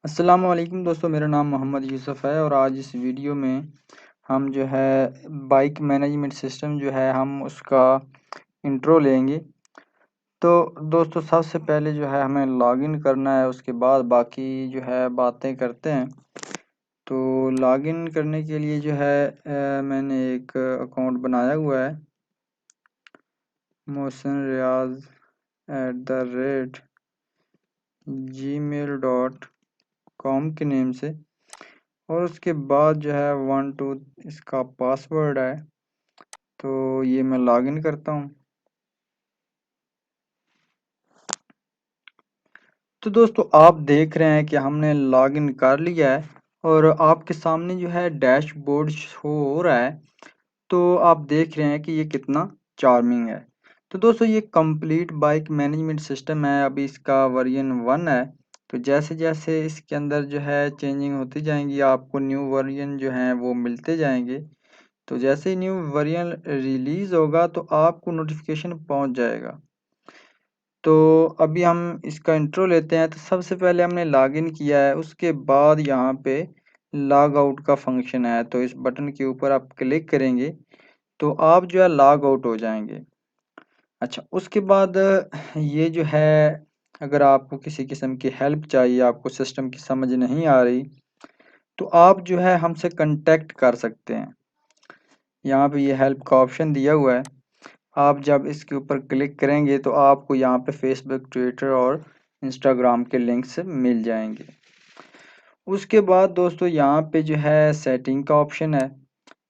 अस्सलाम वालेकुम दोस्तों, मेरा नाम मोहम्मद यूसुफ़ है और आज इस वीडियो में हम जो है बाइक मैनेजमेंट सिस्टम जो है हम उसका इंट्रो लेंगे। तो दोस्तों सबसे पहले जो है हमें लॉगिन करना है, उसके बाद बाकी जो है बातें करते हैं। तो लॉगिन करने के लिए जो है मैंने एक अकाउंट बनाया हुआ है mohsenriaz@gmail.com के नेम से। और उसके बाद जो है 1 2 इसका पासवर्ड है। तो ये मैं लॉगिन करता हूँ। तो दोस्तों आप देख रहे हैं कि हमने लॉगिन कर लिया है और आपके सामने जो है डैशबोर्ड शो हो रहा है। तो आप देख रहे हैं कि ये कितना चार्मिंग है। तो दोस्तों ये कंप्लीट बाइक मैनेजमेंट सिस्टम है, अभी इसका वर्जन 1 है। तो जैसे जैसे इसके अंदर जो है चेंजिंग होती जाएंगी, आपको न्यू वर्जन जो है वो मिलते जाएंगे। तो जैसे ही न्यू वर्जन रिलीज़ होगा तो आपको नोटिफिकेशन पहुंच जाएगा। तो अभी हम इसका इंट्रो लेते हैं। तो सबसे पहले हमने लॉगिन किया है, उसके बाद यहाँ पे लॉग आउट का फंक्शन है। तो इस बटन के ऊपर आप क्लिक करेंगे तो आप जो है लॉग आउट हो जाएंगे। अच्छा, उसके बाद ये जो है अगर आपको किसी किस्म की हेल्प चाहिए, आपको सिस्टम की समझ नहीं आ रही, तो आप जो है हमसे कांटेक्ट कर सकते हैं। यहाँ पे ये हेल्प का ऑप्शन दिया हुआ है। आप जब इसके ऊपर क्लिक करेंगे तो आपको यहाँ पे फेसबुक, ट्विटर और इंस्टाग्राम के लिंक्स मिल जाएंगे। उसके बाद दोस्तों यहाँ पे जो है सेटिंग का ऑप्शन है।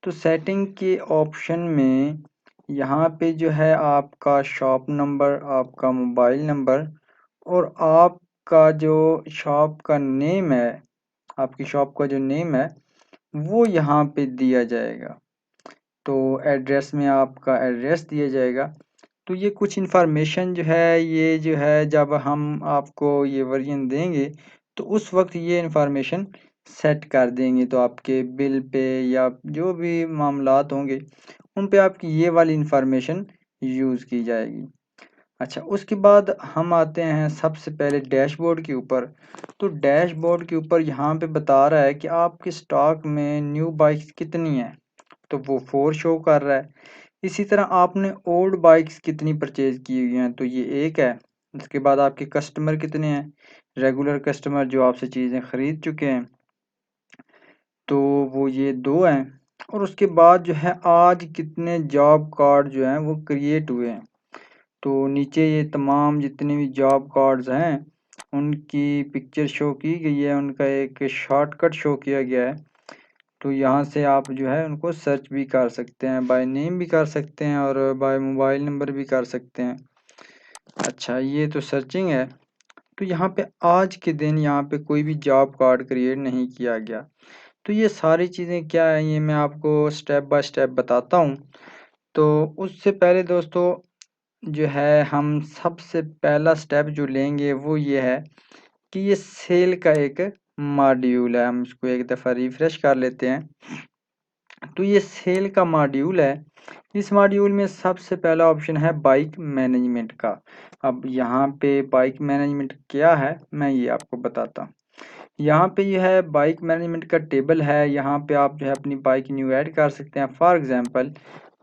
तो सेटिंग के ऑप्शन में यहाँ पे जो है आपका शॉप नंबर, आपका मोबाइल नंबर और आपका जो शॉप का नेम है, आपकी शॉप का जो नेम है वो यहाँ पे दिया जाएगा। तो एड्रेस में आपका एड्रेस दिया जाएगा। तो ये कुछ इन्फॉर्मेशन जो है, ये जो है जब हम आपको ये वर्जन देंगे तो उस वक्त ये इन्फॉर्मेशन सेट कर देंगे। तो आपके बिल पे या जो भी मामलात होंगे उन पे आपकी ये वाली इन्फॉर्मेशन यूज़ की जाएगी। अच्छा, उसके बाद हम आते हैं सबसे पहले डैशबोर्ड के ऊपर। तो डैशबोर्ड के ऊपर यहाँ पे बता रहा है कि आपके स्टॉक में न्यू बाइक्स कितनी हैं। तो वो 4 शो कर रहा है। इसी तरह आपने ओल्ड बाइक्स कितनी परचेज की हुई हैं, तो ये 1 है। उसके बाद आपके कस्टमर कितने हैं, रेगुलर कस्टमर जो आपसे चीज़ें ख़रीद चुके हैं, तो वो ये 2 हैं। और उसके बाद जो है आज कितने जॉब कार्ड जो हैं वो क्रिएट हुए हैं। तो नीचे ये तमाम जितने भी जॉब कार्ड्स हैं उनकी पिक्चर शो की गई है, उनका एक शॉर्टकट शो किया गया है। तो यहाँ से आप जो है उनको सर्च भी कर सकते हैं, बाय नेम भी कर सकते हैं और बाय मोबाइल नंबर भी कर सकते हैं। अच्छा, ये तो सर्चिंग है। तो यहाँ पे आज के दिन यहाँ पे कोई भी जॉब कार्ड क्रिएट नहीं किया गया। तो ये सारी चीज़ें क्या है, ये मैं आपको स्टेप बाय स्टेप बताता हूँ। तो उससे पहले दोस्तों जो है हम सबसे पहला स्टेप जो लेंगे वो ये है कि ये सेल का एक मॉड्यूल है। हम इसको एक दफ़ा रिफ्रेश कर लेते हैं। तो ये सेल का मॉड्यूल है। इस मॉड्यूल में सबसे पहला ऑप्शन है बाइक मैनेजमेंट का। अब यहाँ पे बाइक मैनेजमेंट क्या है मैं ये आपको बताता हूँ। यहाँ पे ये है बाइक मैनेजमेंट का टेबल है। यहाँ पे आप जो है अपनी बाइक न्यू ऐड कर सकते हैं। फॉर एग्जांपल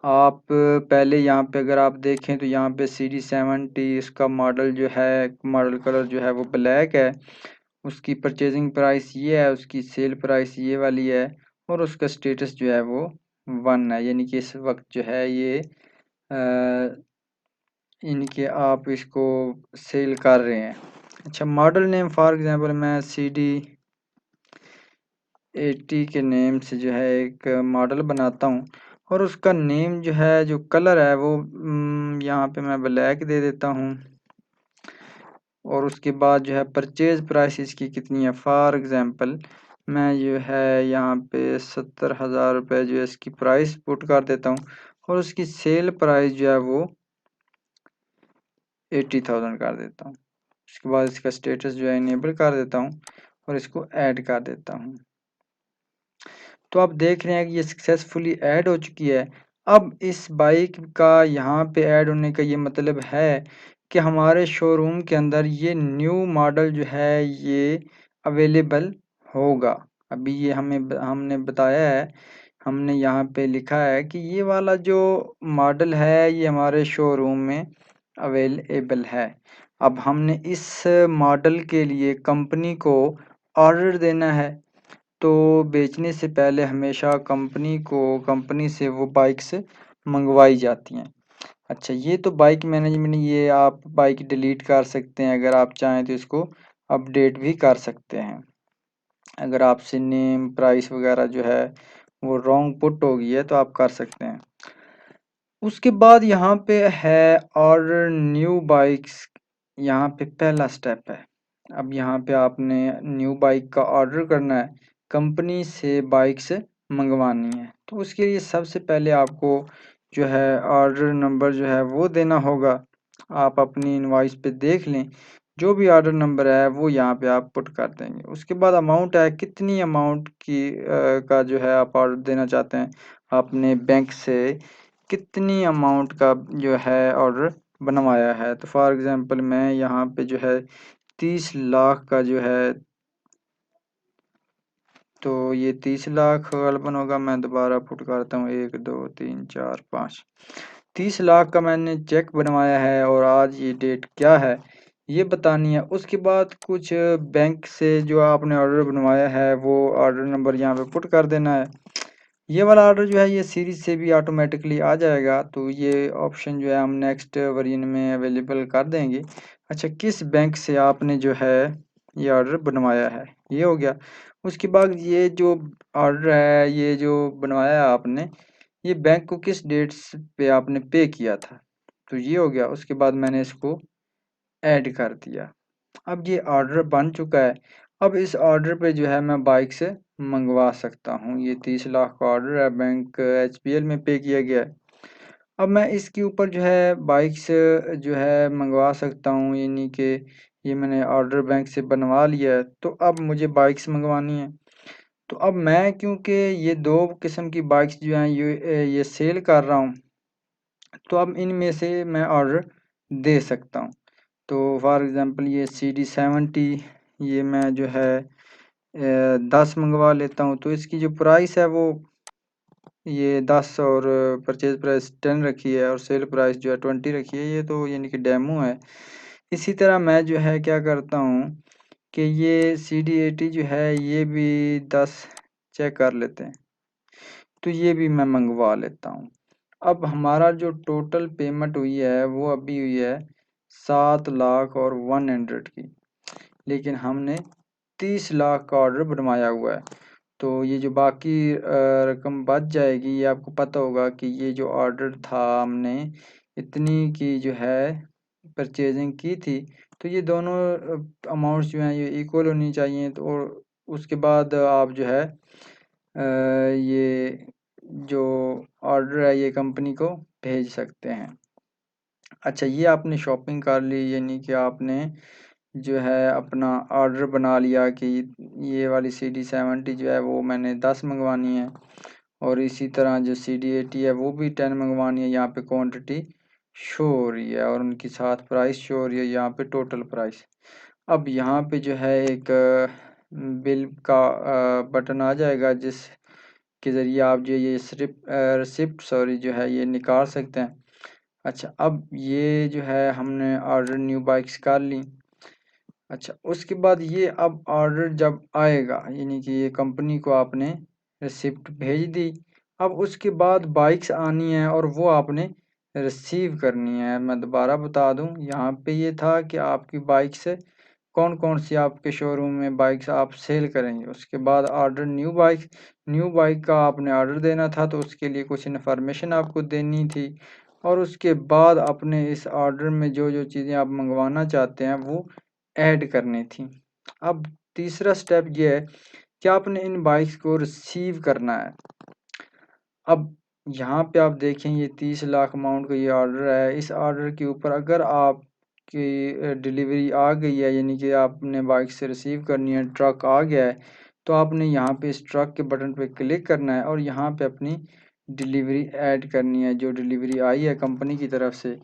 आप पहले यहाँ पे अगर आप देखें तो यहाँ पे CD70 इसका मॉडल जो है, मॉडल कलर जो है वो ब्लैक है। उसकी परचेजिंग प्राइस ये है, उसकी सेल प्राइस ये वाली है और उसका स्टेटस जो है वो 1 है। यानी कि इस वक्त जो है ये यानी कि आप इसको सेल कर रहे हैं। अच्छा, मॉडल नेम फॉर एग्जांपल मैं CD80 के नेम से जो है एक मॉडल बनाता हूँ और उसका नेम जो है, जो कलर है वो यहाँ पे मैं ब्लैक दे देता हूँ। और उसके बाद जो है परचेज प्राइस इसकी कितनी है, फॉर एग्जांपल मैं जो है यहाँ पे 70,000 रुपये जो है इसकी प्राइस पुट कर देता हूँ और उसकी सेल प्राइस जो है वो 80,000 कर देता हूँ। उसके बाद इसका स्टेटस जो है इनेबल कर देता हूँ और इसको ऐड कर देता हूँ। तो आप देख रहे हैं कि ये सक्सेसफुली ऐड हो चुकी है। अब इस बाइक का यहाँ पे ऐड होने का ये मतलब है कि हमारे शोरूम के अंदर ये न्यू मॉडल जो है ये अवेलेबल होगा। अभी ये हमने बताया है, हमने यहाँ पे लिखा है कि ये वाला जो मॉडल है ये हमारे शोरूम में अवेलेबल है। अब हमने इस मॉडल के लिए कंपनी को ऑर्डर देना है, तो बेचने से पहले हमेशा कंपनी से वो बाइक्स मंगवाई जाती हैं। अच्छा, ये तो बाइक मैनेजमेंट, ये आप बाइक डिलीट कर सकते हैं, अगर आप चाहें तो इसको अपडेट भी कर सकते हैं। अगर आपसे नेम प्राइस वगैरह जो है वो रॉन्ग पुट हो गई है तो आप कर सकते हैं। उसके बाद यहाँ पे है ऑर्डर न्यू बाइक्स, यहाँ पे पहला स्टेप है। अब यहाँ पे आपने न्यू बाइक का ऑर्डर करना है, कंपनी से बाइक्स मंगवानी है, तो उसके लिए सबसे पहले आपको जो है ऑर्डर नंबर जो है वो देना होगा। आप अपनी इनवॉइस पे देख लें, जो भी ऑर्डर नंबर है वो यहाँ पे आप पुट कर देंगे। उसके बाद अमाउंट है, कितनी अमाउंट का जो है आप ऑर्डर देना चाहते हैं, आपने बैंक से कितनी अमाउंट का जो है ऑर्डर बनवाया है। तो फॉर एग्जांपल मैं यहाँ पे जो है 30 लाख का जो है, तो ये 30 लाख गलबन होगा। मैं दोबारा पुट करता हूँ, 1 2 3 4 5, 30 लाख का मैंने चेक बनवाया है और आज ये डेट क्या है ये बतानी है। उसके बाद कुछ बैंक से जो आपने ऑर्डर बनवाया है वो ऑर्डर नंबर यहाँ पे पुट कर देना है। ये वाला ऑर्डर जो है ये सीरीज से भी ऑटोमेटिकली आ जाएगा, तो ये ऑप्शन जो है हम नेक्स्ट वर्जन में अवेलेबल कर देंगे। अच्छा, किस बैंक से आपने जो है ये ऑर्डर बनवाया है, ये हो गया। उसके बाद ये जो ऑर्डर है ये जो बनवाया है आपने, ये बैंक को किस डेट्स पे आपने पे किया था, तो ये हो गया। उसके बाद मैंने इसको ऐड कर दिया। अब ये ऑर्डर बन चुका है। अब इस ऑर्डर पे जो है मैं बाइक से मंगवा सकता हूँ। ये 30 लाख का ऑर्डर है, बैंक एचपीएल में पे किया गया है। अब मैं इसके ऊपर जो है बाइक से जो है मंगवा सकता हूँ, यानी कि ये मैंने ऑर्डर बैंक से बनवा लिया है, तो अब मुझे बाइक्स मंगवानी है। तो अब मैं, क्योंकि ये दो किस्म की बाइक्स जो हैं ये सेल कर रहा हूँ, तो अब इनमें से मैं ऑर्डर दे सकता हूँ। तो फॉर एग्ज़ाम्पल ये CD70, ये मैं जो है 10 मंगवा लेता हूँ, तो इसकी जो प्राइस है वो ये 10 और परचेज प्राइस 10 रखी है और सेल प्राइस जो है 20 रखी है। ये तो यानी कि डेमो है। इसी तरह मैं जो है क्या करता हूँ कि ये CD80 जो है ये भी 10 चेक कर लेते हैं, तो ये भी मैं मंगवा लेता हूँ। अब हमारा जो टोटल पेमेंट हुई है वो अभी हुई है 7 लाख और 100 की, लेकिन हमने 30 लाख का ऑर्डर बनवाया हुआ है। तो ये जो बाकी रकम बच जाएगी, ये आपको पता होगा कि ये जो ऑर्डर था हमने इतनी की जो है परचेजिंग की थी, तो ये दोनों अमाउंट्स जो हैं ये इक्वल होनी चाहिए। तो और उसके बाद आप जो है ये जो ऑर्डर है ये कंपनी को भेज सकते हैं। अच्छा, ये आपने शॉपिंग कर ली, यानी कि आपने जो है अपना ऑर्डर बना लिया कि ये वाली CD70 जो है वो मैंने 10 मंगवानी है, और इसी तरह जो CD80 है वो भी 10 मंगवानी है। यहाँ पे क्वांटिटी शो हो रही है और उनकी साथ प्राइस शो हो रही है, यहाँ पे टोटल प्राइस। अब यहाँ पे जो है एक बिल का बटन आ जाएगा, जिस के ज़रिए आप जो ये रिसिप्ट सॉरी जो है ये निकाल सकते हैं। अच्छा, अब ये जो है हमने ऑर्डर न्यू बाइक्स कर ली। अच्छा, उसके बाद ये अब ऑर्डर जब आएगा, यानी कि ये कंपनी को आपने रिसिप्ट भेज दी। अब उसके बाद बाइक्स आनी है और वो आपने रिसीव करनी है। मैं दोबारा बता दूं, यहाँ पे ये था कि आपकी बाइक्स कौन कौन सी आपके शोरूम में बाइक्स आप सेल करेंगे। उसके बाद ऑर्डर न्यू बाइक का आपने ऑर्डर देना था, तो उसके लिए कुछ इन्फॉर्मेशन आपको देनी थी, और उसके बाद अपने इस ऑर्डर में जो जो चीज़ें आप मंगवाना चाहते हैं वो ऐड करनी थी। अब तीसरा स्टेप ये है कि आपने इन बाइक्स को रिसीव करना है। अब यहाँ पे आप देखें ये 30 लाख अमाउंट का ये ऑर्डर है। इस ऑर्डर के ऊपर अगर आपकी डिलीवरी आ गई है, यानी कि आपने बाइक से रिसीव करनी है, ट्रक आ गया है, तो आपने यहाँ पे इस ट्रक के बटन पे क्लिक करना है और यहाँ पे अपनी डिलीवरी ऐड करनी है। जो डिलीवरी आई है कंपनी की तरफ से,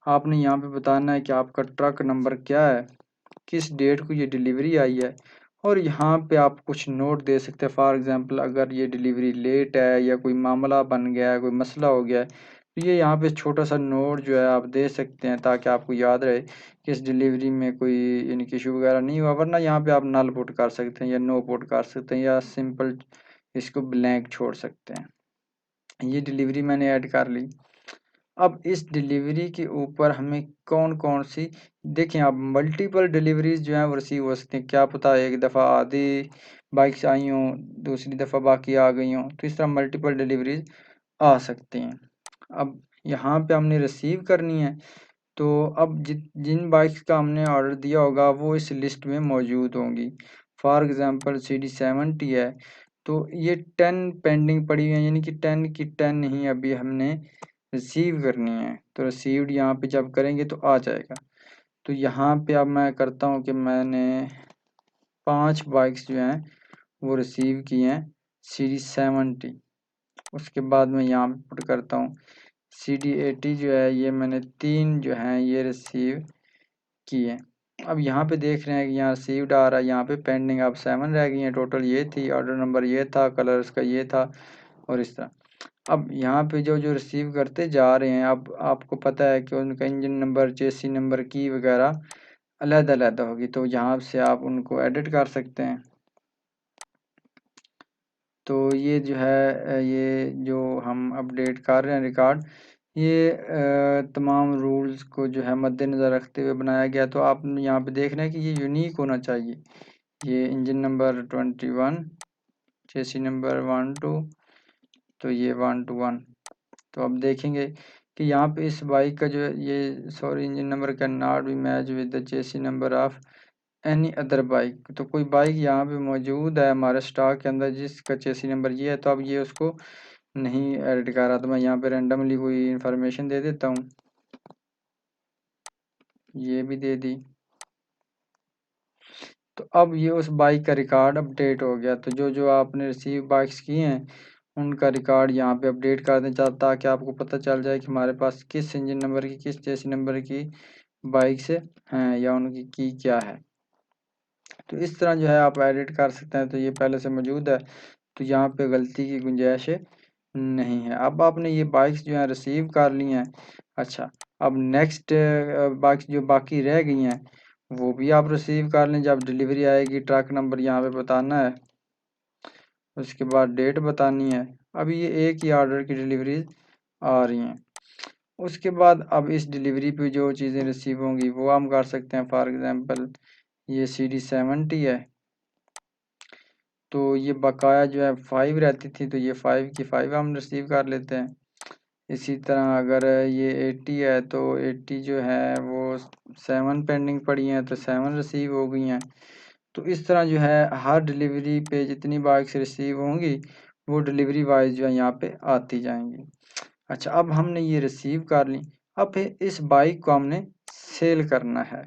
आपने यहाँ पे बताना है कि आपका ट्रक नंबर क्या है, किस डेट को ये डिलीवरी आई है, और यहाँ पे आप कुछ नोट दे सकते हैं। फॉर एग्जांपल अगर ये डिलीवरी लेट है या कोई मामला बन गया है, कोई मसला हो गया है, तो ये यहाँ पे छोटा सा नोट जो है आप दे सकते हैं ताकि आपको याद रहे कि इस डिलीवरी में कोई यानी कि इशू वगैरह नहीं हुआ। वरना यहाँ पे आप नल पुट कर सकते हैं या नो पुट कर सकते हैं या सिंपल इसको ब्लैंक छोड़ सकते हैं। ये डिलीवरी मैंने ऐड कर ली। अब इस डिलीवरी के ऊपर हमें कौन-कौन सी देखें, अब मल्टीपल डिलीवरीज़ जो हैं वो रिसीव हो सकती हैं। क्या पता एक दफ़ा आधी बाइक्स आई हों, दूसरी दफ़ा बाकी आ गई हों, तो इस तरह मल्टीपल डिलीवरीज़ आ सकती हैं। अब यहाँ पे हमने रिसीव करनी है, तो अब जिन बाइक्स का हमने ऑर्डर दिया होगा वो इस लिस्ट में मौजूद होंगी। फॉर एग्ज़ाम्पल CD70 है, तो ये 10 पेंडिंग पड़ी हुई हैं, यानी कि 10 की 10 ही अभी हमने रिसीव करनी है। तो रिसीव्ड यहाँ पे जब करेंगे तो आ जाएगा। तो यहाँ पे अब मैं करता हूँ कि मैंने 5 बाइक्स जो हैं वो रिसीव की हैं CD70। उसके बाद मैं यहाँ पे पुट करता हूँ CD80 जो है ये मैंने 3 जो हैं ये रिसीव किए। अब यहाँ पे देख रहे हैं कि यहाँ रिसीव्ड आ रहा है, यहाँ पे पेंडिंग अब 7 रह गई हैं। टोटल ये थी, ऑर्डर नंबर ये था, कलर इसका ये था और इस तरह। अब यहाँ पे जो रिसीव करते जा रहे हैं, अब आपको पता है कि उनका इंजन नंबर, चेसी नंबर, की वगैरह अलग-अलग होगी, तो यहाँ से आप उनको एडिट कर सकते हैं। तो ये जो है ये जो हम अपडेट कर रहे हैं रिकॉर्ड, ये तमाम रूल्स को जो है मद्देनज़र रखते हुए बनाया गया। तो आप यहाँ पे देख रहे हैं कि ये यूनिक होना चाहिए। ये इंजन नंबर 21, चेसी नंबर 12, तो ये 121। तो अब देखेंगे कि यहाँ पे इस बाइक का जो है ये sorry engine number can not B match with the Chesi number of any other bike. तो कोई बाइक यहाँ पे मौजूद है हमारे स्टॉक के अंदर जिसका चेसी नंबर ये है, तो अब ये उसको नहीं एडिट कर रहा। तो मैं यहाँ पे रैंडमली कोई इंफॉर्मेशन दे देता हूँ, ये भी दे दी। तो अब ये उस बाइक का रिकॉर्ड अपडेट हो गया। तो जो आपने रिसीव बाइक्स की हैं उनका रिकॉर्ड यहाँ पे अपडेट कर दें ताकि आपको पता चल जाए कि हमारे पास किस इंजन नंबर की, किस चेसी नंबर की बाइक से हैं या उनकी की क्या है। तो इस तरह जो है आप एडिट कर सकते हैं। तो ये पहले से मौजूद है, तो यहाँ पे गलती की गुंजाइश नहीं है। अब आपने ये बाइक्स जो हैं रिसीव कर ली हैं। अच्छा, अब नेक्स्ट बाइक्स जो बाकी रह गई हैं वो भी आप रिसीव कर लें। जब डिलीवरी आएगी ट्रक नंबर यहाँ पे बताना है, उसके बाद डेट बतानी है। अभी ये एक ही ऑर्डर की डिलीवरी आ रही हैं। उसके बाद अब इस डिलीवरी पे जो चीज़ें रिसीव होंगी वो हम कर सकते हैं। फॉर एग्जांपल ये CD70 है, तो ये बकाया जो है 5 रहती थी, तो ये 5 की 5 हम रिसीव कर लेते हैं। इसी तरह अगर ये 80 है तो 80 जो है वो 7 पेंडिंग पड़ी हैं, तो 7 रिसीव हो गई हैं। तो इस तरह जो है हर डिलीवरी पे जितनी बाइक्स रिसीव होंगी वो डिलीवरी वाइज जो है यहाँ पे आती जाएंगी। अच्छा, अब हमने ये रिसीव कर ली। अब फिर इस बाइक को हमने सेल करना है।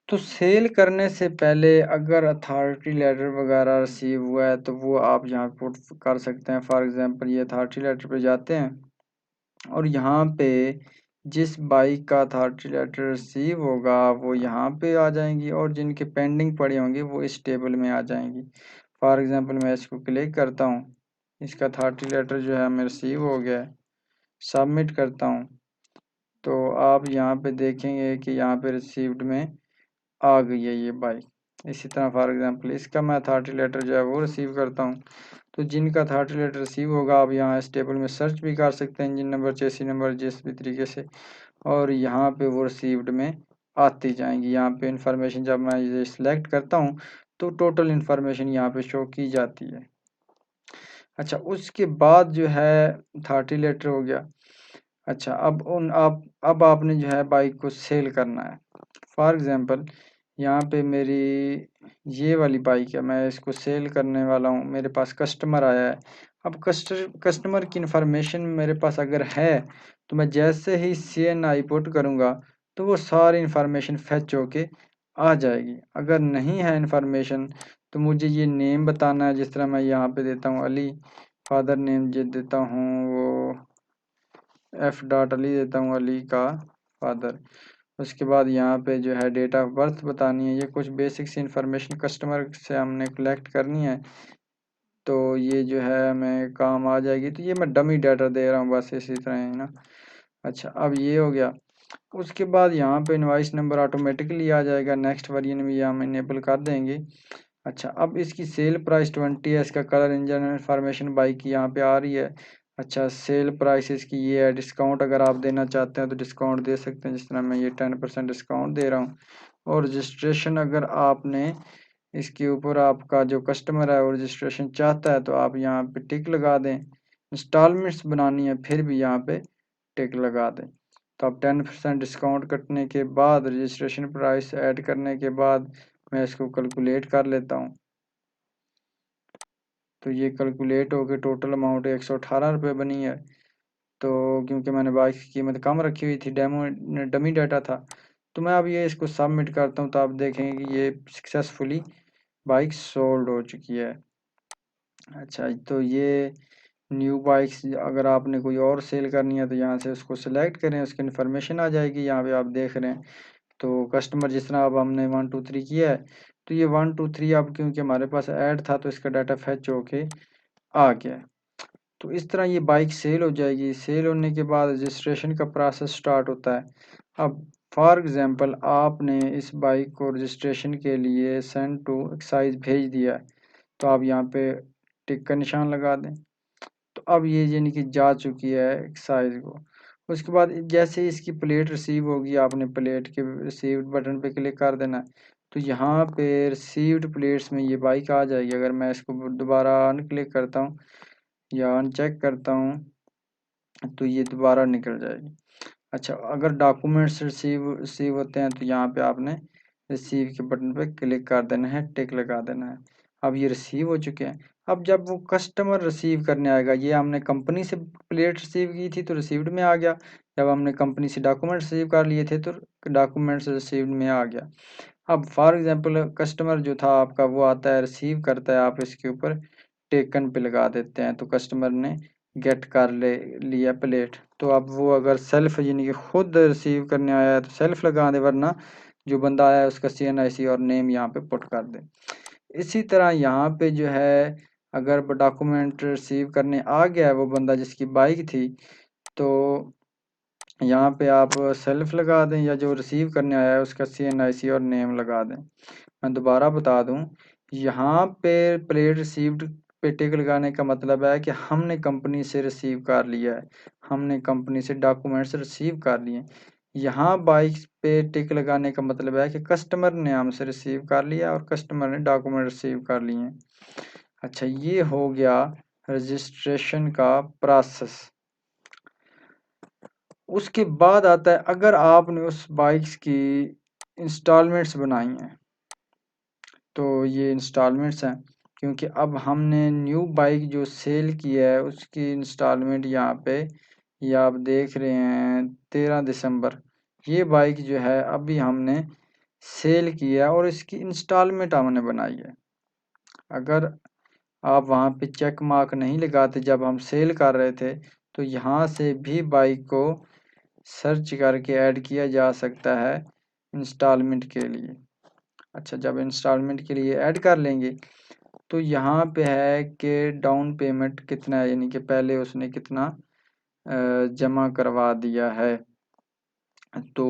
तो सेल करने से पहले अगर अथॉरिटी लेटर वगैरह रिसीव हुआ है तो वो आप यहाँ पुट कर सकते हैं। फॉर एग्जांपल ये अथॉरिटी लेटर पे जाते हैं और यहाँ पे जिस बाइक का अथॉरिटी लेटर रिसीव होगा वो यहाँ पे आ जाएंगी और जिनके पेंडिंग पड़े होंगे वो इस टेबल में आ जाएंगी। फॉर एग्जांपल मैं इसको क्लिक करता हूँ, इसका अथॉरिटी लेटर जो है हमें रिसीव हो गया है, सबमिट करता हूँ, तो आप यहाँ पे देखेंगे कि यहाँ पे रिसीव्ड में आ गई है ये बाइक। इसी तरह फॉर एग्जांपल इसका मैं अथॉरिटी लेटर जो है वो रिसीव करता हूँ। तो जिनका अथॉरिटी लेटर रिसीव होगा आप यहाँ इस टेबल में सर्च भी कर सकते हैं, इंजन नंबर, चेसी नंबर, जिस भी तरीके से, और यहाँ पे वो रिसीव्ड में आती जाएंगी। यहाँ पे इंफॉर्मेशन जब मैं ये सिलेक्ट करता हूँ तो टोटल इंफॉर्मेशन यहाँ पे शो की जाती है। अच्छा, उसके बाद जो है अथॉरिटी लेटर हो गया। अच्छा, अब आपने जो है बाइक को सेल करना है। फॉर एग्जांपल यहाँ पे मेरी ये वाली बाइक है, मैं इसको सेल करने वाला हूँ, मेरे पास कस्टमर आया है। अब कस्टमर की इन्फॉर्मेशन मेरे पास अगर है तो मैं जैसे ही CNI पुट करूँगा तो वो सारी इन्फॉर्मेशन फेच होके आ जाएगी। अगर नहीं है इन्फॉर्मेशन तो मुझे ये नेम बताना है, जिस तरह मैं यहाँ पे देता हूँ अली, फादर नेम जो देता हूँ वो F. अली देता हूँ, अली का फादर। उसके बाद यहाँ पे जो है डेट ऑफ बर्थ बतानी है। ये कुछ बेसिक सी इंफॉर्मेशन कस्टमर से हमने कलेक्ट करनी है, तो ये जो है हमें काम आ जाएगी। तो ये मैं डमी डाटा दे रहा हूँ बस इसी तरह है ना। अच्छा, अब ये हो गया। उसके बाद यहाँ पे इनवाइस नंबर ऑटोमेटिकली आ जाएगा, नेक्स्ट वेरिएंट में ये हम इनेबल कर देंगे। अच्छा, अब इसकी सेल प्राइस 20 है, इसका कलर इंजन इंफॉर्मेशन बाइक की यहाँ पे आ रही है। अच्छा, सेल प्राइस इसकी ये है। डिस्काउंट अगर आप देना चाहते हैं तो डिस्काउंट दे सकते हैं, जिस तरह मैं ये 10% डिस्काउंट दे रहा हूँ। और रजिस्ट्रेशन अगर आपने इसके ऊपर आपका जो कस्टमर है वो रजिस्ट्रेशन चाहता है तो आप यहाँ पे टिक लगा दें। इंस्टॉलमेंट्स बनानी है फिर भी यहाँ पे टिक लगा दें। तो अब 10% डिस्काउंट कटने के बाद रजिस्ट्रेशन प्राइस ऐड करने के बाद मैं इसको कैलकुलेट कर लेता हूँ। तो ये कैलकुलेट होकर टोटल अमाउंट 118 रुपये बनी है। तो क्योंकि मैंने बाइक की कीमत कम रखी हुई थी, डमी डाटा था, तो मैं अब ये इसको सबमिट करता हूँ। तो आप देखेंगे कि ये सक्सेसफुली बाइक सोल्ड हो चुकी है। अच्छा, तो ये न्यू बाइक्स अगर आपने कोई और सेल करनी है तो यहाँ से उसको सिलेक्ट करें, उसकी इन्फॉर्मेशन आ जाएगी। यहाँ पे आप देख रहे हैं तो कस्टमर जिस तरह अब हमने 1 2 3 किया है, तो ये 1 2 3 अब क्योंकि हमारे पास ऐड था तो इसका डाटा फैच होके आ गया। तो इस तरह ये बाइक सेल हो जाएगी। सेल होने के बाद रजिस्ट्रेशन का प्रोसेस स्टार्ट होता है। अब फॉर एग्जांपल आपने इस बाइक को रजिस्ट्रेशन के लिए सेंड टू एक्साइज भेज दिया है, तो आप यहाँ पे टिक का निशान लगा दें। तो अब ये यानी कि जा चुकी है एक्साइज को। उसके बाद जैसे ही इसकी प्लेट रिसीव होगी, आपने प्लेट के रिसीव्ड बटन पे क्लिक कर देना है। तो यहाँ पे रिसीव्ड प्लेट्स में ये बाइक आ जाएगी। अगर मैं इसको दोबारा अनक्लिक करता हूँ या अनचेक करता हूँ तो ये दोबारा निकल जाएगी। अच्छा, अगर डॉक्यूमेंट्स रिसीव होते हैं तो यहाँ पे आपने रिसीव के बटन पे क्लिक कर देना है, टिक लगा देना है। अब ये रिसीव हो चुके हैं। अब जब वो कस्टमर रिसीव करने आएगा, ये हमने कंपनी से प्लेट रिसीव की थी तो रिसीव्ड में आ गया। जब हमने कंपनी से डॉक्यूमेंट रिसीव कर लिए थे तो डॉक्यूमेंट्स रिसीव्ड में आ गया। अब फॉर एग्जांपल कस्टमर जो था आपका वो आता है, रिसीव करता है, आप इसके ऊपर टेकन पे लगा देते हैं तो कस्टमर ने गेट कर लिया प्लेट। तो अब वो अगर सेल्फ यानी कि खुद रिसीव करने आया है तो सेल्फ लगा दे, वरना जो बंदा आया है उसका CNIC और नेम यहाँ पे पुट कर दे। इसी तरह यहाँ पे जो है अगर डॉक्यूमेंट रिसीव करने आ गया है वो बंदा जिसकी बाइक थी, तो यहाँ पे आप सेल्फ लगा दें या जो रिसीव करने आया है उसका CNIC और नेम लगा दें। मैं दोबारा बता दूं, यहाँ पे प्लेट रिसीव्ड पे टिक लगाने का मतलब है कि हमने कंपनी से रिसीव कर लिया है, हमने कंपनी से डॉक्यूमेंट्स रिसीव कर लिए। यहाँ बाइक पे टिक लगाने का मतलब है कि कस्टमर ने हमसे रिसीव कर लिया और कस्टमर ने डॉक्यूमेंट रिसीव कर लिए। अच्छा, ये हो गया रजिस्ट्रेशन का प्रोसेस। उसके बाद आता है अगर आपने उस बाइक्स की इंस्टॉलमेंट्स बनाई हैं, तो ये इंस्टॉलमेंट्स हैं। क्योंकि अब हमने न्यू बाइक जो सेल की है उसकी इंस्टॉलमेंट यहाँ पे ये आप देख रहे हैं 13 दिसंबर। ये बाइक जो है अभी हमने सेल की है और इसकी इंस्टॉलमेंट हमने बनाई है। अगर आप वहाँ पे चेक मार्क नहीं लगाते जब हम सेल कर रहे थे, तो यहाँ से भी बाइक को सर्च करके ऐड किया जा सकता है इंस्टॉलमेंट के लिए। अच्छा, जब इंस्टॉलमेंट के लिए ऐड कर लेंगे तो यहाँ पे है कि डाउन पेमेंट कितना है, यानी कि पहले उसने कितना जमा करवा दिया है। तो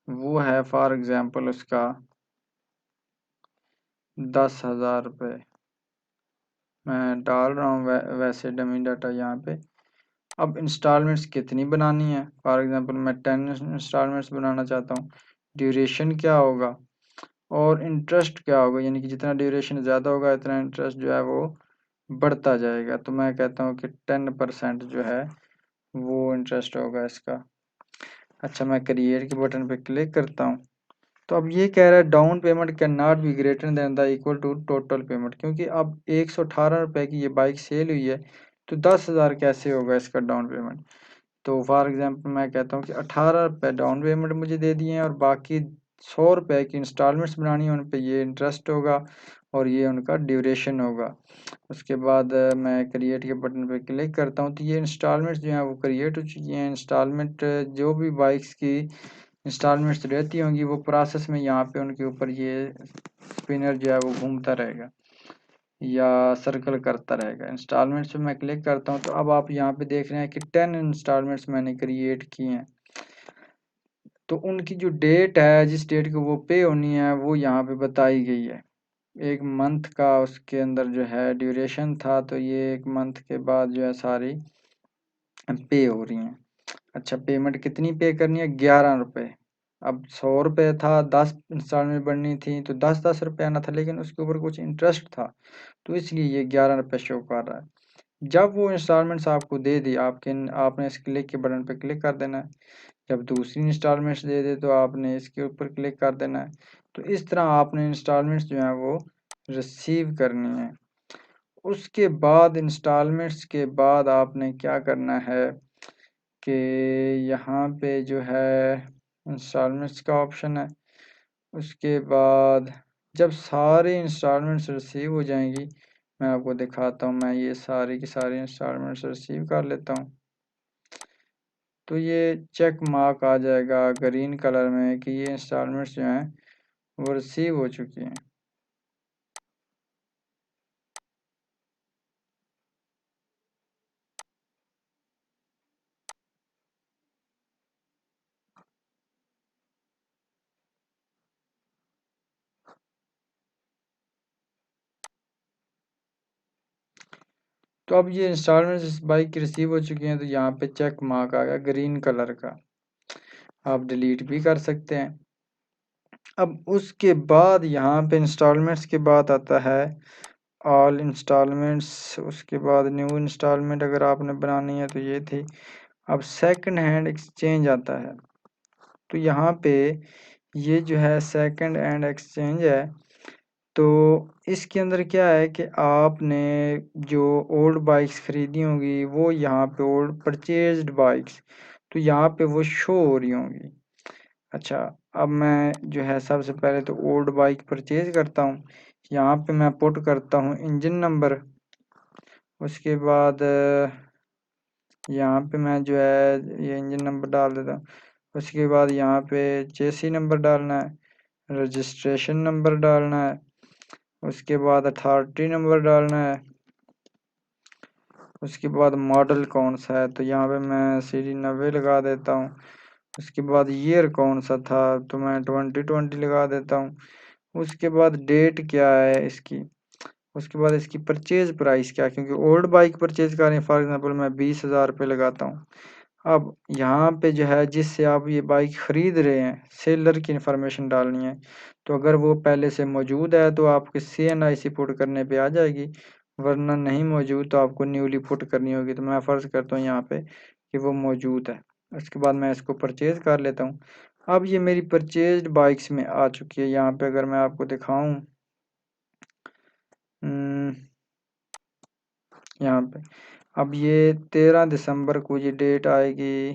वो है फॉर एग्जांपल उसका 10,000 रुपये मैं डाल रहा हूँ वैसे डमी डाटा यहाँ पे। अब इंस्टॉलमेंट्स कितनी बनानी है, फॉर एग्जांपल मैं 10 इंस्टॉलमेंट्स बनाना चाहता हूँ। ड्यूरेशन क्या होगा और इंटरेस्ट क्या होगा, यानी कि जितना ड्यूरेशन ज़्यादा होगा इतना इंटरेस्ट जो है वो बढ़ता जाएगा। तो मैं कहता हूँ कि 10% जो है वो इंटरेस्ट होगा इसका। अच्छा, मैं क्रिएट के बटन पे क्लिक करता हूँ। तो अब ये कह रहा है down payment can not be greater than the equal to total payment. क्योंकि अब 118 रुपये की ये बाइक सेल हुई है तो 10,000 कैसे होगा इसका डाउन पेमेंट। तो फॉर एग्जांपल मैं कहता हूँ कि 18 रुपये डाउन पेमेंट मुझे दे दिए हैं और बाकी 100 रुपये की इंस्टॉलमेंट्स बनानी है, उन पे ये इंटरेस्ट होगा और ये उनका ड्यूरेशन होगा। उसके बाद मैं क्रिएट के बटन पे क्लिक करता हूँ तो ये इंस्टॉलमेंट्स जो हैं वो क्रिएट हो चुकी हैं। इंस्टॉलमेंट जो भी बाइक्स की इंस्टॉलमेंट्स रहती होंगी, वो प्रोसेस में यहाँ पे उनके ऊपर ये स्पिनर जो है वो घूमता रहेगा या सर्कल करता रहेगा। इंस्टॉलमेंट्स पे मैं क्लिक करता हूँ तो अब आप यहाँ पे देख रहे हैं कि 10 इंस्टॉलमेंट्स मैंने क्रिएट किए हैं। तो उनकी जो डेट है, जिस डेट को वो पे होनी है, वो यहाँ पे बताई गई है। एक मंथ का उसके अंदर जो है ड्यूरेशन था, तो ये एक मंथ के बाद जो है सारी पे हो रही हैं। अच्छा, पेमेंट कितनी पे करनी है? 11 रुपये। अब 100 रुपये था, 10 इंस्टॉलमेंट बननी थी, तो 10-10 रुपये आना था, लेकिन उसके ऊपर कुछ इंटरेस्ट था, तो इसलिए ये 11 रुपये शो कर रहा है। जब वो इंस्टॉलमेंट्स आपको दे दी, आपने इस क्लिक के बटन पे क्लिक कर देना है। जब दूसरी इंस्टॉलमेंट्स दे दे तो आपने इसके ऊपर क्लिक कर देना है। तो इस तरह आपने इंस्टॉलमेंट्स जो हैं वो रिसीव करनी है। उसके बाद इंस्टॉलमेंट्स के बाद आपने क्या करना है कि यहाँ पे जो है इंस्टॉलमेंट्स का ऑप्शन है। उसके बाद जब सारी इंस्टॉलमेंट्स रिसीव हो जाएंगी, मैं आपको दिखाता हूँ। मैं ये सारी की सारी इंस्टॉलमेंट्स रिसीव कर लेता हूँ, तो ये चेक मार्क आ जाएगा ग्रीन कलर में कि ये इंस्टॉलमेंट्स जो हैं वो रिसीव हो चुकी हैं। तो अब ये इंस्टॉलमेंट्स इस बाइक की रिसीव हो चुकी हैं, तो यहाँ पे चेक मार्क आ गया ग्रीन कलर का। आप डिलीट भी कर सकते हैं। अब उसके बाद यहाँ पे इंस्टॉलमेंट्स के बाद आता है ऑल इंस्टॉलमेंट्स। उसके बाद न्यू इंस्टॉलमेंट अगर आपने बनानी है तो ये थी। अब सेकंड हैंड एक्सचेंज आता है। तो यहाँ पे ये जो है सेकंड हैंड एक्सचेंज है, तो इसके अंदर क्या है कि आपने जो ओल्ड बाइक्स खरीदी होंगी वो यहाँ पे ओल्ड परचेज्ड बाइक्स, तो यहाँ पे वो शो हो रही होंगी। अच्छा, अब मैं जो है सबसे पहले तो ओल्ड बाइक परचेज करता हूँ। यहाँ पे मैं पुट करता हूँ इंजन नंबर। उसके बाद यहाँ पे मैं जो है ये इंजन नंबर डाल देता हूँ। उसके बाद यहाँ पे चेसी नंबर डालना है, रजिस्ट्रेशन नंबर डालना है, उसके बाद अथॉरिटी नंबर डालना है, उसके बाद मॉडल कौन सा है, तो यहाँ पे मैं सीडी 90 लगा देता हूँ। उसके बाद ईयर कौन सा था, तो मैं 2020 लगा देता हूँ। उसके बाद डेट क्या है इसकी, उसके बाद इसकी परचेज प्राइस क्या है, क्योंकि ओल्ड बाइक परचेज कर रहे हैं, फॉर एग्जांपल मैं 20,000 रुपये लगाता हूँ। अब यहाँ पे जो है जिससे आप ये बाइक ख़रीद रहे हैं, सेलर की इन्फॉर्मेशन डालनी है। तो अगर वो पहले से मौजूद है तो आपके CNIC पुट करने पे आ जाएगी, वरना नहीं मौजूद तो आपको न्यूली पुट करनी होगी। तो मैं फ़र्ज़ करता हूँ यहाँ पे कि वो मौजूद है। उसके बाद मैं इसको परचेज़ कर लेता हूँ। अब ये मेरी परचेज्ड बाइक्स में आ चुकी है। यहाँ पे अगर मैं आपको दिखाऊँ, यहाँ पे अब ये 13 दिसंबर को ये डेट आएगी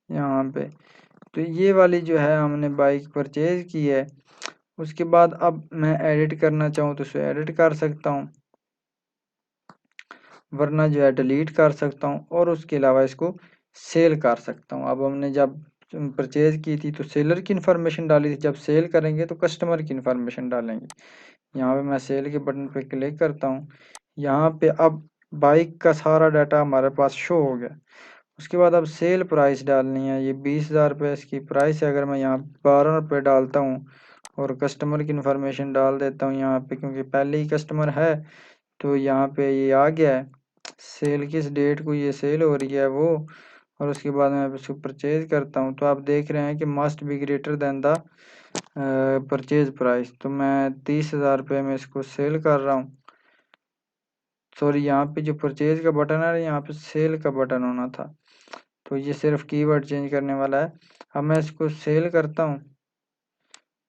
यहाँ पे। तो ये वाली जो है हमने बाइक परचेज की है। उसके बाद अब मैं एडिट करना चाहूँ तो इसे एडिट कर सकता हूँ, वरना जो है डिलीट कर सकता हूँ, और उसके अलावा इसको सेल कर सकता हूँ। अब हमने जब परचेज की थी तो सेलर की इन्फॉर्मेशन डाली थी, जब सेल करेंगे तो कस्टमर की इन्फॉर्मेशन डालेंगे। यहाँ पे मैं सेल के बटन पे क्लिक करता हूँ। यहाँ पे अब बाइक का सारा डाटा हमारे पास शो हो गया। उसके बाद अब सेल प्राइस डालनी है। ये 20,000 रुपये इसकी प्राइस है। अगर मैं यहाँ 12 रुपये डालता हूँ और कस्टमर की इन्फॉर्मेशन डाल देता हूँ यहाँ पे, क्योंकि पहले ही कस्टमर है, तो यहाँ पे ये आ गया है। सेल किस डेट को ये सेल हो रही है वो, और उसके बाद मैं इसको परचेज करता हूँ। तो आप देख रहे हैं कि must be greater than the purchase price. तो मैं 30,000 रुपये में इसको सेल कर रहा हूँ। सॉरी, यहाँ पे जो परचेज का बटन है, यहाँ पे सेल का बटन होना था। तो ये सिर्फ कीवर्ड चेंज करने वाला है। अब मैं इसको सेल करता हूँ,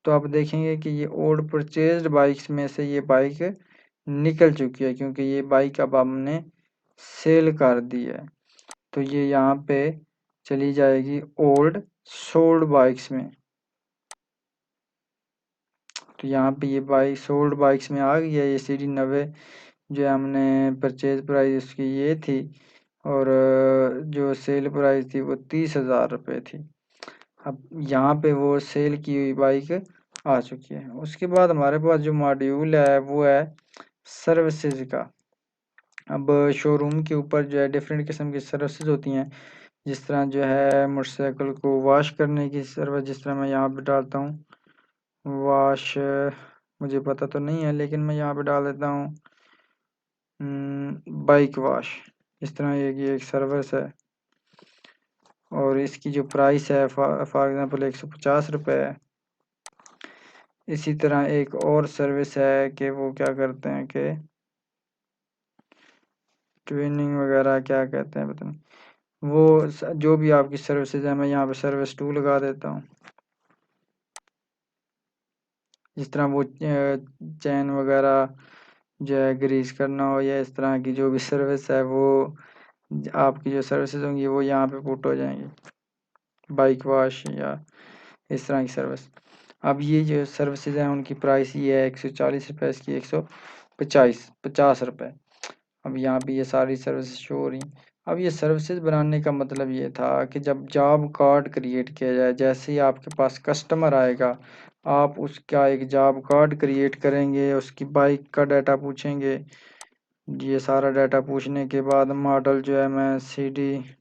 तो आप देखेंगे कि ये ओल्ड परचेज्ड बाइक्स में से ये बाइक निकल चुकी है, क्योंकि ये बाइक अब हमने सेल कर दी है। तो ये यहाँ पे चली जाएगी ओल्ड सोल्ड बाइक्स में। तो यहाँ पे ये बाइक सोल्ड बाइक्स में आ गई है। ये CD 90 जो हमने परचेज प्राइस उसकी ये थी, और जो सेल प्राइस थी वो 30,000 रुपये थी। अब यहाँ पे वो सेल की हुई बाइक आ चुकी है। उसके बाद हमारे पास जो मॉड्यूल है वो है सर्विसेज का। अब शोरूम के ऊपर जो है डिफरेंट किस्म की सर्विसेज होती हैं, जिस तरह जो है मोटरसाइकिल को वॉश करने की सर्विस, जिस तरह मैं यहाँ पे डालता हूँ वॉश, मुझे पता तो नहीं है लेकिन मैं यहाँ पे डाल देता हूँ बाइक वॉश। इस तरह ये एक सर्विस है और इसकी जो प्राइस है फॉर एग्जांपल 150 रुपये है। इसी तरह एक और सर्विस है कि वो क्या करते हैं कि ट्विनिंग वगैरह क्या कहते हैं पता नहीं, वो जो भी आपकी सर्विसेज है मैं यहाँ पे सर्विस 2 लगा देता हूँ। जिस तरह वो चैन वगैरह जो है ग्रीस करना हो या इस तरह की जो भी सर्विस है वो आपकी जो सर्विसेज होंगी वो यहाँ पे पुट हो जाएंगी, बाइक वॉश या इस तरह की सर्विस। अब ये जो सर्विसेज हैं उनकी प्राइस ये है 140 रुपये, इसकी 150 रुपये। अब यहाँ पे ये सारी सर्विसेज शो हो रही। अब ये सर्विसेज बनाने का मतलब ये था कि जब जॉब कार्ड क्रिएट किया जाए, जैसे ही आपके पास कस्टमर आएगा आप उसका एक जॉब कार्ड क्रिएट करेंगे, उसकी बाइक का डाटा पूछेंगे। ये सारा डाटा पूछने के बाद मॉडल जो है मैं CD80,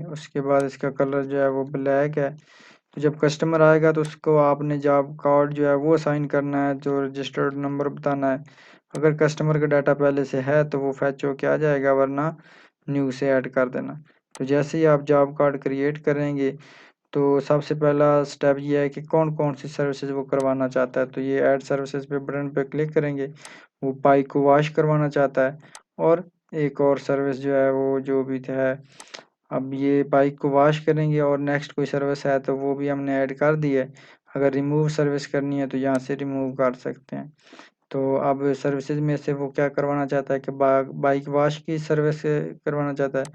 उसके बाद इसका कलर जो है वो ब्लैक है। तो जब कस्टमर आएगा तो उसको आपने जॉब कार्ड जो है वो साइन करना है, जो रजिस्टर्ड नंबर बताना है। अगर कस्टमर का डाटा पहले से है तो वो फैच होके आ जाएगा, वरना न्यू से ऐड कर देना। तो जैसे ही आप जॉब कार्ड क्रिएट करेंगे तो सबसे पहला स्टेप ये है कि कौन कौन सी सर्विसेज वो करवाना चाहता है। तो ये ऐड सर्विसेज पे बटन पे क्लिक करेंगे, वो बाइक को वॉश करवाना चाहता है। और एक और सर्विस जो है वो जो भी है, अब ये बाइक को वॉश करेंगे और नेक्स्ट कोई सर्विस है तो वो भी हमने ऐड कर दी है। अगर रिमूव सर्विस करनी है तो यहाँ से रिमूव कर सकते हैं। तो अब सर्विसेज में से वो क्या करवाना चाहता है कि बाइक वॉश की सर्विस करवाना चाहता है।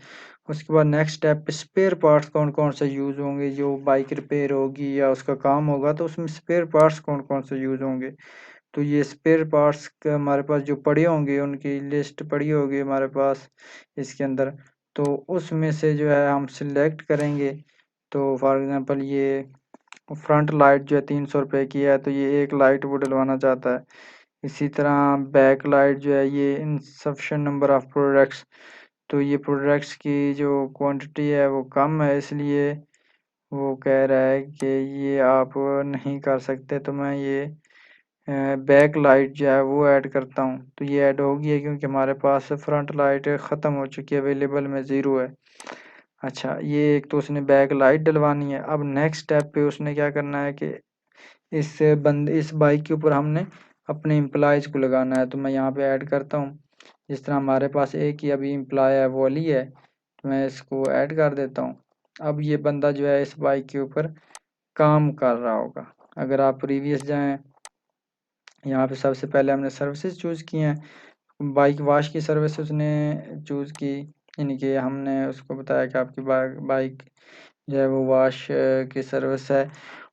उसके बाद नेक्स्ट स्टेप पे स्पेयर पार्ट्स कौन कौन से यूज़ होंगे, जो बाइक रिपेयर होगी या उसका काम होगा तो उसमें स्पेयर पार्ट्स कौन कौन से यूज़ होंगे। तो ये स्पेयर पार्ट्स का हमारे पास जो पड़े होंगे उनकी लिस्ट पड़ी होगी हमारे पास इसके अंदर। तो उसमें से जो है हम सिलेक्ट करेंगे। तो फॉर एग्जांपल ये फ्रंट लाइट जो है 300 रुपये की है, तो ये एक लाइट वो डलवाना चाहता है। इसी तरह बैक लाइट जो है ये इनसफिशिएंट नंबर ऑफ प्रोडक्ट्स, तो ये प्रोडक्ट्स की जो क्वांटिटी है वो कम है, इसलिए वो कह रहा है कि ये आप नहीं कर सकते। तो मैं ये बैक लाइट जो है वो ऐड करता हूँ। तो ये ऐड होगी है क्योंकि हमारे पास फ्रंट लाइट ख़त्म हो चुकी है, अवेलेबल में ज़ीरो है। अच्छा, ये एक तो उसने बैक लाइट डलवानी है। अब नेक्स्ट स्टेप पे उसने क्या करना है कि इस बाइक के ऊपर हमने अपने एम्प्लॉयज़ को लगाना है। तो मैं यहाँ पे ऐड करता हूँ। जिस तरह हमारे पास एक ही अभी एम्प्लॉय है वो अली है, तो मैं इसको ऐड कर देता हूँ। अब ये बंदा जो है इस बाइक के ऊपर काम कर रहा होगा। अगर आप प्रीवियस जाएँ, यहाँ पे सबसे पहले हमने सर्विसेज चूज़ की हैं। बाइक वॉश की सर्विस उसने चूज़ की, यानी कि हमने उसको बताया कि आपकी बाइक जो है वो वॉश की सर्विस है।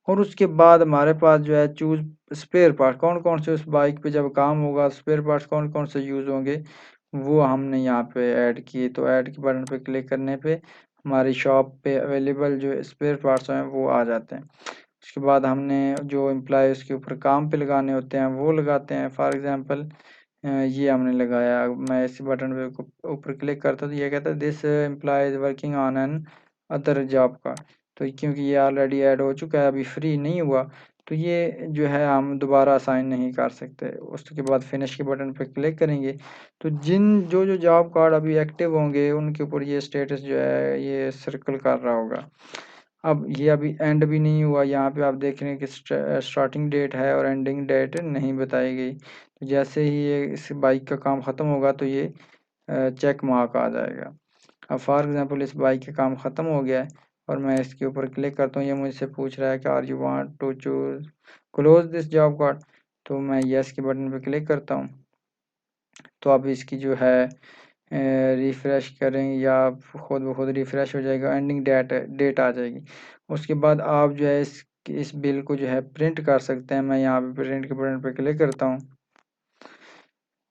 और उसके बाद हमारे पास जो है चूज़ स्पेयर पार्ट, कौन कौन से उस बाइक पे जब काम होगा स्पेयर पार्ट्स कौन कौन से यूज़ होंगे वो हमने यहाँ पे ऐड किए। तो ऐड के बटन पे क्लिक करने पे हमारी शॉप पे अवेलेबल जो स्पेयर पार्ट्स हैं वो आ जाते हैं। उसके बाद हमने जो एम्प्लॉय उसके ऊपर काम पे लगाने होते हैं वो लगाते हैं। फॉर एग्जांपल ये हमने लगाया। मैं इस बटन पे ऊपर क्लिक करता हूँ तो ये कहता है this employ is working on an other job का। तो क्योंकि ये ऑलरेडी ऐड हो चुका है, अभी फ्री नहीं हुआ, तो ये जो है हम दोबारा असाइन नहीं कर सकते। उसके बाद फिनिश के बटन पे क्लिक करेंगे तो जो जो जॉब कार्ड अभी एक्टिव होंगे उनके ऊपर ये स्टेटस जो है ये सर्कल कर रहा होगा। अब ये अभी एंड भी नहीं हुआ, यहाँ पे आप देख रहे हैं कि स्टार्टिंग डेट है और एंडिंग डेट नहीं बताई गई। तो जैसे ही ये इस बाइक का काम ख़त्म होगा तो ये चेक मार्क आ जाएगा। अब फॉर एग्जांपल इस बाइक का काम ख़त्म हो गया है और मैं इसके ऊपर क्लिक करता हूँ, ये मुझसे पूछ रहा है कि are you want to choose close this job card. तो मैं यस के बटन पे क्लिक करता हूँ। तो अब इसकी जो है रिफ़्रेश करें या खुद ब खुद रिफ़्रेश हो जाएगा, एंडिंग डेट आ जाएगी। उसके बाद आप जो है इस बिल को जो है प्रिंट कर सकते हैं। मैं यहाँ पे प्रिंट के बटन पे क्लिक करता हूँ।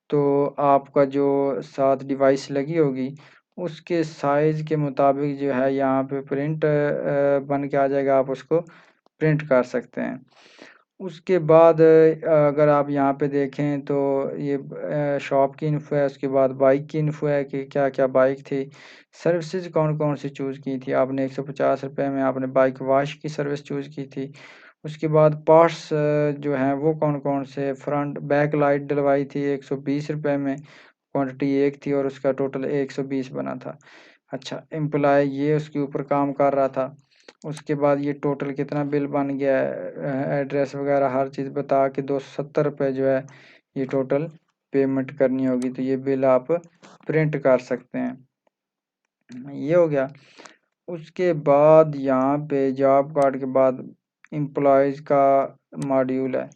तो आपका जो साथ डिवाइस लगी होगी उसके साइज़ के मुताबिक जो है यहाँ पे प्रिंट बन के आ जाएगा, आप उसको प्रिंट कर सकते हैं। उसके बाद अगर आप यहाँ पे देखें तो ये शॉप की इन्फो है, उसके बाद बाइक की इन्फो है कि क्या-क्या बाइक थी, सर्विसेज़ कौन-कौन सी चूज़ की थी। आपने ₹150 में आपने बाइक वॉश की सर्विस चूज़ की थी। उसके बाद पार्ट्स जो हैं वो कौन-कौन से, फ्रंट बैक लाइट डलवाई थी ₹120 में, क्वांटिटी एक थी और उसका टोटल 120 बना था। अच्छा, एम्प्लॉयी ये उसके ऊपर काम कर रहा था। उसके बाद ये टोटल कितना बिल बन गया है, एड्रेस वगैरह हर चीज़ बता के ₹270 जो है ये टोटल पेमेंट करनी होगी, तो ये बिल आप प्रिंट कर सकते हैं। ये हो गया। उसके बाद यहाँ पे जॉब कार्ड के बाद एम्प्लॉयज़ का मॉड्यूल है।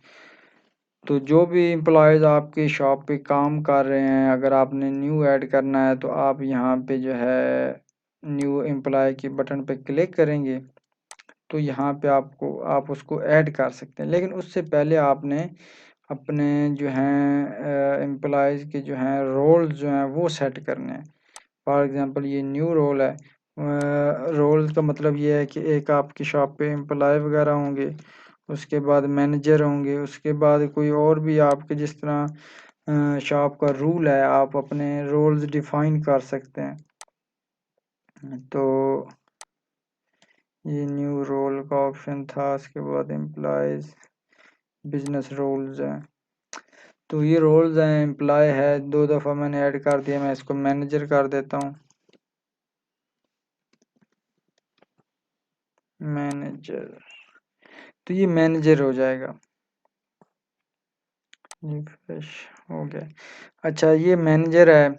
तो जो भी एम्प्लॉयज़ आपकी शॉप पे काम कर रहे हैं, अगर आपने न्यू ऐड करना है तो आप यहाँ पे जो है न्यू एम्प्लॉय के बटन पे क्लिक करेंगे, तो यहाँ पे आप उसको ऐड कर सकते हैं। लेकिन उससे पहले आपने अपने जो हैं एम्प्लॉयज़ के जो हैं रोल्स जो हैं वो सेट करने हैं। फॉर एग्ज़ाम्पल ये न्यू रोल है। रोल का मतलब ये है कि एक आपकी शॉप पे एम्प्लॉय वगैरह होंगे, उसके बाद मैनेजर होंगे, उसके बाद कोई और भी आपके जिस तरह शॉप का रूल है, आप अपने रोल्स डिफ़ाइन कर सकते हैं। तो ये न्यू रोल का ऑप्शन था, उसके बाद एम्प्लॉयज़ बिज़नेस रोल्स हैं। तो ये रोल्स हैं, एम्प्लॉय है, 2 दफ़ा मैंने ऐड कर दिया, मैं इसको मैनेजर कर देता हूँ। मैनेजर, तो ये मैनेजर हो जाएगा। रिफ्रेश हो गया। अच्छा, ये मैनेजर है।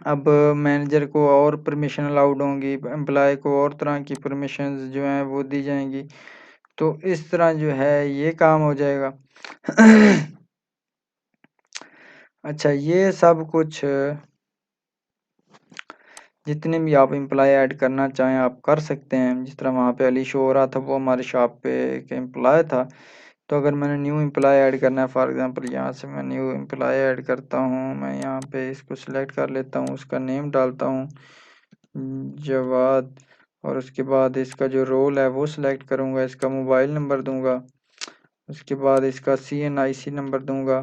अब मैनेजर को और परमिशन अलाउड होंगी, एम्प्लॉय को और तरह की परमिशंस जो हैं वो दी जाएंगी। तो इस तरह जो है ये काम हो जाएगा। अच्छा, ये सब कुछ जितने भी आप एम्प्लॉय ऐड करना चाहें आप कर सकते हैं। जिस तरह वहाँ पे अली शो हो रहा था वो हमारे शॉप पे एक एम्प्लॉय था। तो अगर मैंने न्यू एम्प्लॉय ऐड करना है, फॉर एग्ज़ाम्पल यहाँ से मैं न्यू एम्प्लॉय ऐड करता हूँ, मैं यहाँ पे इसको सिलेक्ट कर लेता हूँ, उसका नेम डालता हूँ जवाद, और उसके बाद इसका जो रोल है वो सिलेक्ट करूँगा, इसका मोबाइल नंबर दूँगा, उसके बाद इसका CNIC नंबर दूँगा,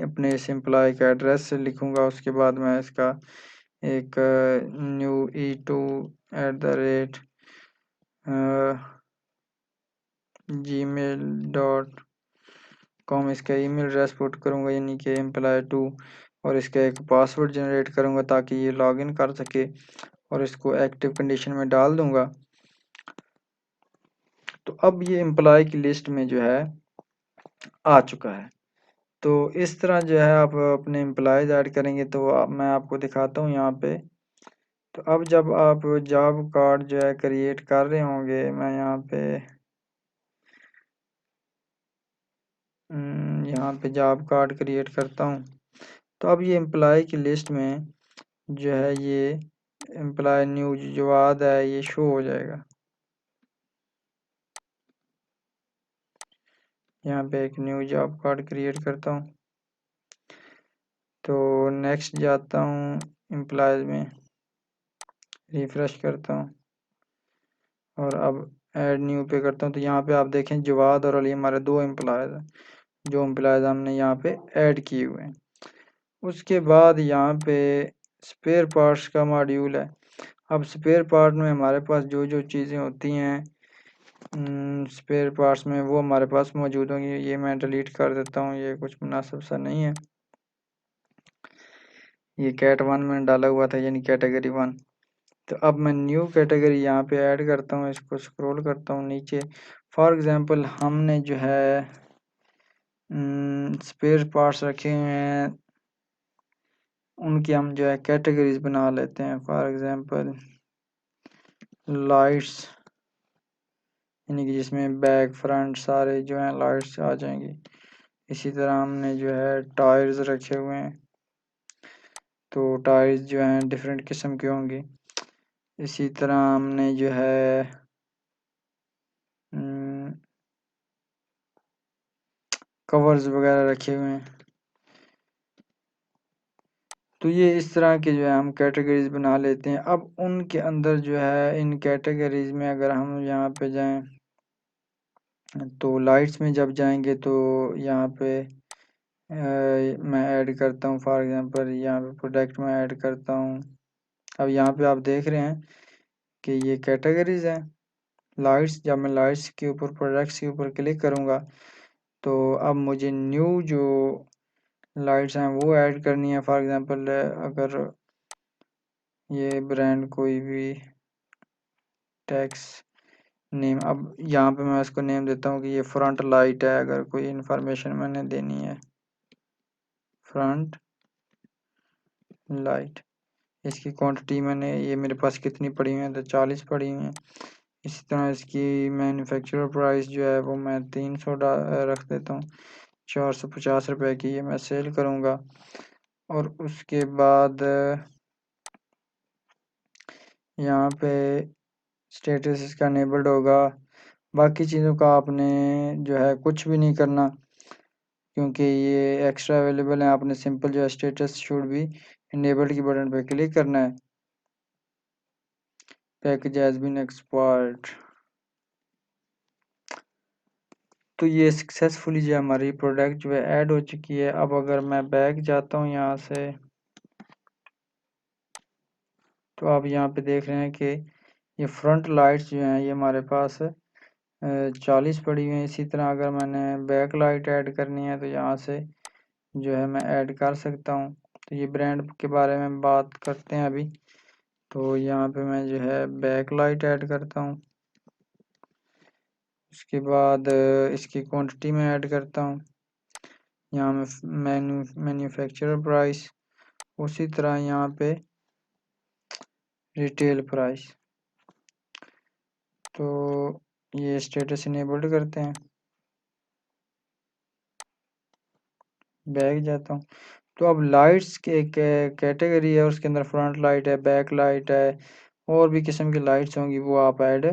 अपने इस एम्प्लॉय का एड्रेस लिखूँगा, उसके बाद मैं इसका एक न्यू E2 gmail.com इसका ईमेल एड्रेस पुट करूँगा, यानी कि employee2, और इसका एक पासवर्ड जनरेट करूँगा ताकि ये लॉगिन कर सके, और इसको एक्टिव कंडीशन में डाल दूँगा। तो अब ये एम्प्लॉय की लिस्ट में जो है आ चुका है। तो इस तरह जो है आप अपने एम्प्लॉयज़ ऐड करेंगे, तो मैं आपको दिखाता हूँ यहाँ पे। तो अब जब आप जॉब कार्ड जो है क्रिएट कर रहे होंगे, मैं यहाँ पे यहाँ पे जॉब कार्ड क्रिएट करता हूँ। तो अब ये एम्प्लॉय की लिस्ट में जो है ये एम्प्लॉय न्यू जवाद है, ये शो हो जाएगा। यहाँ पे एक न्यू जॉब कार्ड क्रिएट करता हूँ। तो नेक्स्ट जाता हूँ एम्प्लॉयज़ में, रिफ्रेश करता हूँ और अब ऐड न्यू पे करता हूँ। तो यहाँ पे आप देखें जवाद और अली हमारे 2 एम्प्लॉयज़ हैं, जो एम्प्लॉयज़ हमने यहाँ पे ऐड किए हुए हैं। उसके बाद यहाँ पे स्पेयर पार्ट्स का मॉड्यूल है। अब स्पेयर पार्ट में हमारे पास जो चीज़ें होती हैं स्पेयर पार्ट्स में, वो हमारे पास मौजूद होंगी। ये मैं डिलीट कर देता हूँ, ये कुछ मुनासिब सा नहीं है। ये कैट 1 में डाला हुआ था, यानी कैटेगरी 1। तो अब मैं न्यू कैटेगरी यहाँ पे ऐड करता हूँ, इसको स्क्रॉल करता हूँ नीचे। फॉर एग्ज़ाम्पल हमने जो है स्पेयर पार्ट्स रखे हुए हैं, उनकी हम जो है कैटेगरीज बना लेते हैं। फॉर एग्ज़ाम्पल लाइट्स, यानी कि जिसमें बैक फ्रंट सारे जो हैं लाइट्स आ जाएंगी। इसी तरह हमने जो है टायर्स रखे हुए हैं, तो टायर्स जो हैं डिफरेंट किस्म के होंगे। इसी तरह हमने जो है कवर्स वगैरह रखे हुए हैं। तो ये इस तरह के जो है हम कैटेगरीज बना लेते हैं। अब उनके अंदर जो है इन कैटेगरीज में अगर हम यहाँ पे जाएं तो लाइट्स में जब जाएंगे तो यहाँ पे मैं ऐड करता हूँ, फॉर एग्जांपल यहाँ पे प्रोडक्ट में ऐड करता हूँ। अब यहाँ पे आप देख रहे हैं कि ये कैटेगरीज हैं लाइट्स। जब मैं लाइट्स के ऊपर प्रोडक्ट्स के ऊपर क्लिक करूँगा तो अब मुझे न्यू जो लाइट्स हैं वो ऐड करनी है। फॉर एग्जांपल अगर ये ब्रांड कोई भी टैक्स नेम, अब यहाँ पे मैं इसको नेम देता हूँ कि ये फ्रंट लाइट है। अगर कोई इंफॉर्मेशन मैंने देनी है, फ्रंट लाइट, इसकी क्वांटिटी मैंने, ये मेरे पास कितनी पड़ी हुई है तो 40 पड़ी हुई है। इसी तरह इसकी मैन्युफैक्चरर प्राइस जो है वो मैं 300 रख देता हूँ। 450 रुपये की ये मैं सेल करूँगा। और उसके बाद यहाँ पे स्टेटस इसका अनेबल्ड होगा। बाकी चीज़ों का आपने जो है कुछ भी नहीं करना क्योंकि ये एक्स्ट्रा अवेलेबल है। आपने सिंपल जो है स्टेटस शुड बी इनेबल्ड की बटन पे क्लिक करना है। Package has been expired. तो ये सक्सेसफुली जो हमारी प्रोडक्ट जो है ऐड हो चुकी है। अब अगर मैं बैक जाता हूँ यहाँ से तो आप यहाँ पे देख रहे हैं कि ये फ्रंट लाइट्स जो हैं ये हमारे पास 40 पड़ी हुई हैं। इसी तरह अगर मैंने बैक लाइट ऐड करनी है तो यहाँ से जो है मैं ऐड कर सकता हूँ। तो ये ब्रांड के बारे में बात करते हैं अभी। तो यहाँ पे मैं जो है बैक लाइट ऐड करता हूँ। उसके बाद इसकी क्वांटिटी में ऐड करता हूँ। यहाँ में मैन्युफैक्चरर प्राइस, उसी तरह यहाँ पे रिटेल प्राइस। तो ये स्टेटस इनेबल्ड करते हैं। बैक जाता हूँ तो अब लाइट्स के एक कैटेगरी है, उसके अंदर फ्रंट लाइट है, बैक लाइट है, और भी किस्म की लाइट्स होंगी वो आप ऐड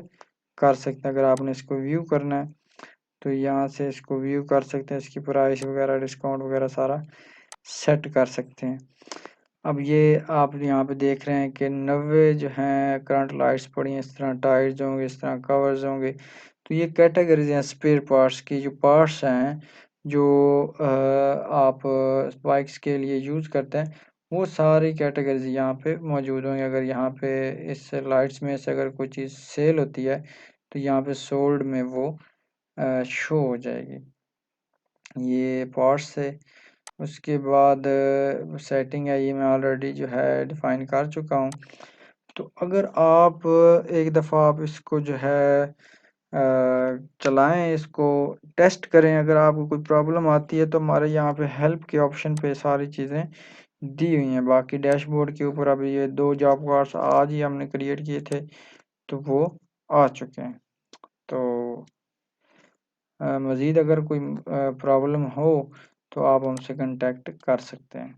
कर सकते हैं। अगर आपने इसको व्यू करना है तो यहाँ से इसको व्यू कर सकते हैं। इसकी प्राइस वगैरह डिस्काउंट वगैरह सारा सेट कर सकते हैं। अब ये आप यहाँ पे देख रहे हैं कि 90 जो हैं करंट लाइट्स पड़ी हैं। इस तरह टायर्स होंगे, इस तरह कवर्स होंगे। तो ये कैटेगरीज हैं स्पेयर पार्ट्स की। जो पार्ट्स हैं जो आप बाइक्स के लिए यूज़ करते हैं वो सारी कैटेगरीज यहाँ पे मौजूद होंगी। अगर यहाँ पे इस लाइट्स में से अगर कोई चीज़ सेल होती है तो यहाँ पे सोल्ड में वो शो हो जाएगी। ये पार्ट्स है। उसके बाद सेटिंग है, ये मैं ऑलरेडी जो है डिफ़ाइन कर चुका हूँ। तो अगर आप एक दफ़ा आप इसको जो है चलाएं, इसको टेस्ट करें। अगर आपको कोई प्रॉब्लम आती है तो हमारे यहाँ पे हेल्प के ऑप्शन पे सारी चीज़ें दी हुई हैं। बाकी डैशबोर्ड के ऊपर अभी ये 2 जॉब कार्ड्स आज ही हमने क्रिएट किए थे तो वो आ चुके हैं। तो मज़ीद अगर कोई प्रॉब्लम हो तो आप हमसे कांटेक्ट कर सकते हैं।